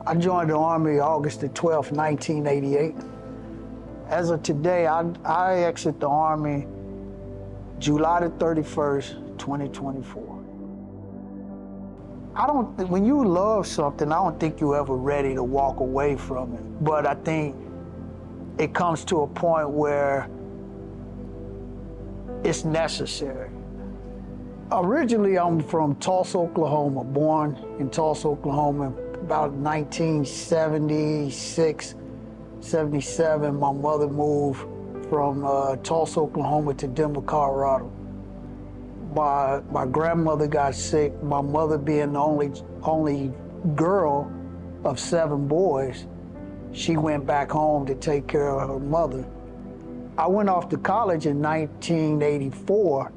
I joined the Army August the 12th, 1988. As of today, I exit the Army July the 31st, 2024. When you love something, I don't think you're ever ready to walk away from it. But I think it comes to a point where it's necessary. Originally, I'm from Tulsa, Oklahoma, born in Tulsa, Oklahoma, about 1976, 77. My mother moved from Tulsa, Oklahoma to Denver, Colorado. My grandmother got sick. My mother being the only girl of 7 boys, she went back home to take care of her mother. I went off to college in 1984,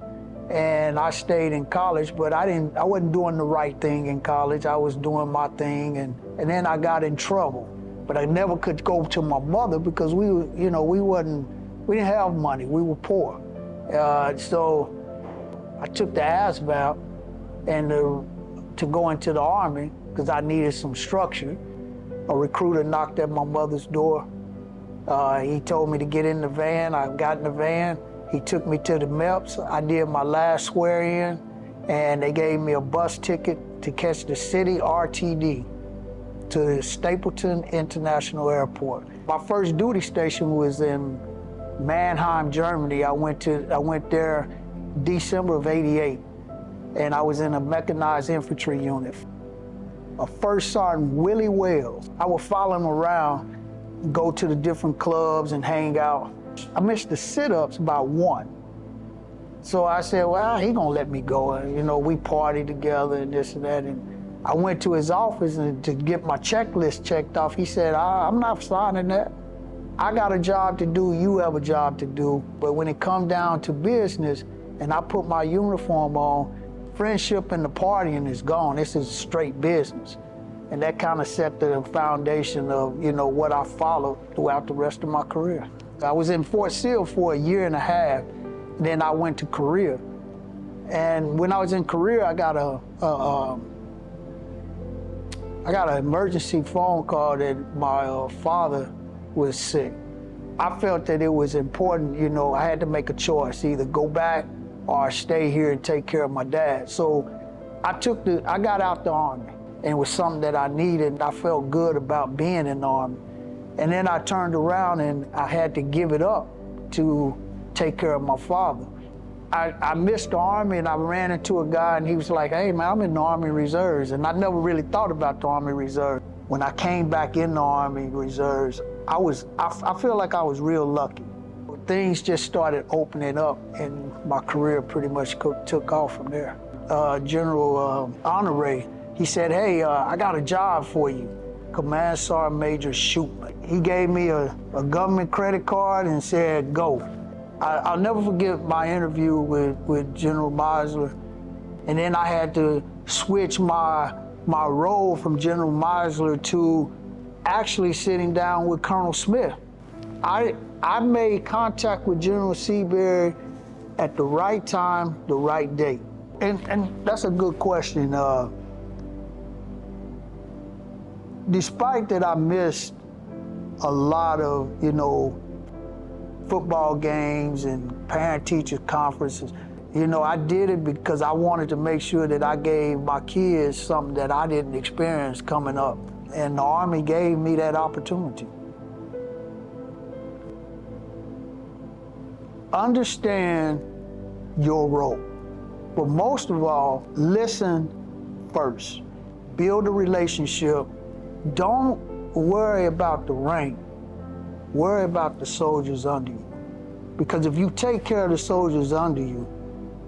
and I stayed in college, but I wasn't doing the right thing in college. I was doing my thing, and then I got in trouble. But I never could go to my mother because we didn't have money. We were poor. So I took the ASVAB and to go into the Army because I needed some structure. A recruiter knocked at my mother's door. He told me to get in the van. I got in the van. He took me to the MEPS. I did my last swear-in, and they gave me a bus ticket to catch the city RTD to Stapleton International Airport. My first duty station was in Mannheim, Germany. I went there December of '88, and I was in a mechanized infantry unit. A First Sergeant Willie Wells. I would follow him around, go to the different clubs and hang out. I missed the sit-ups by 1. So I said, well, he gonna let me go. And, we partied together and this and that. And I went to his office to get my checklist checked off. He said, I'm not signing that. I got a job to do, you have a job to do. But when it comes down to business and I put my uniform on, friendship and the partying is gone. This is straight business. And that kind of set the foundation of, what I followed throughout the rest of my career. I was in Fort Sill for 1.5 years, then I went to Korea. And when I was in Korea, I got an emergency phone call that my father was sick. I felt that it was important, I had to make a choice, either go back or stay here and take care of my dad. So I got out the Army, and it was something that I needed, and I felt good about being in the Army. And then I turned around and I had to give it up to take care of my father. I missed the Army, and I ran into a guy, and he was like, hey man, I'm in the Army Reserves. And I never really thought about the Army Reserves. When I came back in the Army Reserves, I feel like I was real lucky. Things just started opening up, and my career pretty much took off from there. General Honore, he said, hey, I got a job for you. Command Sergeant Major Shoot. He gave me a government credit card and said, go. I'll never forget my interview with General Meisler. And then I had to switch my role from General Meisler to actually sitting down with Colonel Smith. I made contact with General Seabury at the right time, the right date. And that's a good question. Despite that I missed a lot of, football games and parent-teacher conferences, I did it because I wanted to make sure that I gave my kids something that I didn't experience coming up. And the Army gave me that opportunity. Understand your role. But most of all, listen first. Build a relationship. Don't worry about the rank. Worry about the soldiers under you. Because if you take care of the soldiers under you,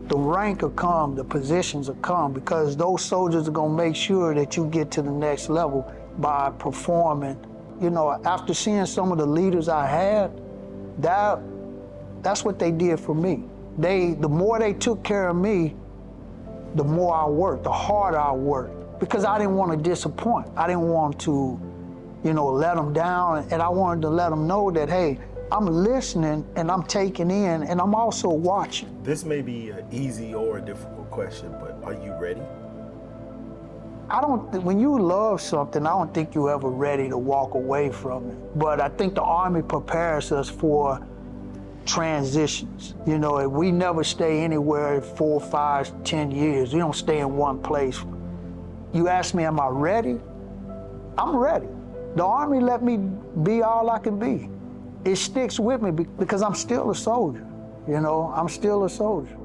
the rank will come, the positions will come, because those soldiers are gonna make sure that you get to the next level by performing. After seeing some of the leaders I had, that's what they did for me. The more they took care of me, the more I worked, the harder I worked, because I didn't want to disappoint. I didn't want to, let them down, and I wanted to let them know that, hey, I'm listening and I'm taking in and I'm also watching. This may be an easy or a difficult question, but are you ready? When you love something, I don't think you're ever ready to walk away from it. But I think the Army prepares us for transitions. You know, we never stay anywhere 4, 5, 10 years. We don't stay in one place. You ask me, am I ready? I'm ready. The Army let me be all I can be. It sticks with me because I'm still a soldier. You know, I'm still a soldier.